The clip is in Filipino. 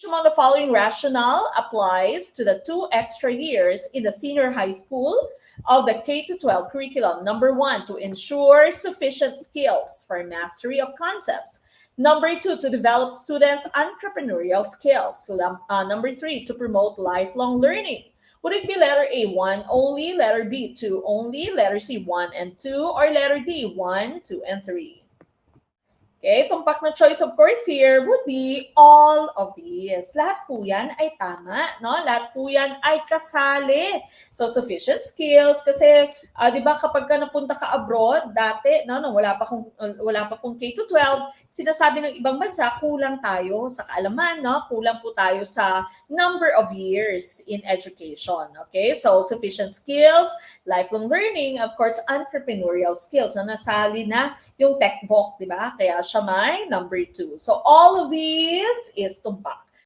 among the following rationale applies to the 2 extra years in the senior high school of the K-12 curriculum? Number 1, to ensure sufficient skills for mastery of concepts. Number 2, to develop students' entrepreneurial skills. Number 3, to promote lifelong learning. Would it be letter A, 1 only, letter B, 2 only, letter C, 1 and 2, or letter D, 1, 2, and 3? Okay, tumpak na choice of course here would be all of these. Lahat po yan ay tama, no? Lahat po yan ay kasali. So sufficient skills kasi 'di ba kapag ka napunta ka abroad dati, no, wala pa pong K-12, sinasabi ng ibang bansa kulang tayo sa kaalaman, no? Kulang po tayo sa number of years in education. Okay? So sufficient skills, lifelong learning, of course, entrepreneurial skills. Na nasali na yung tech voc, di ba? Kaya siya may number 2. So all of these is tumpak.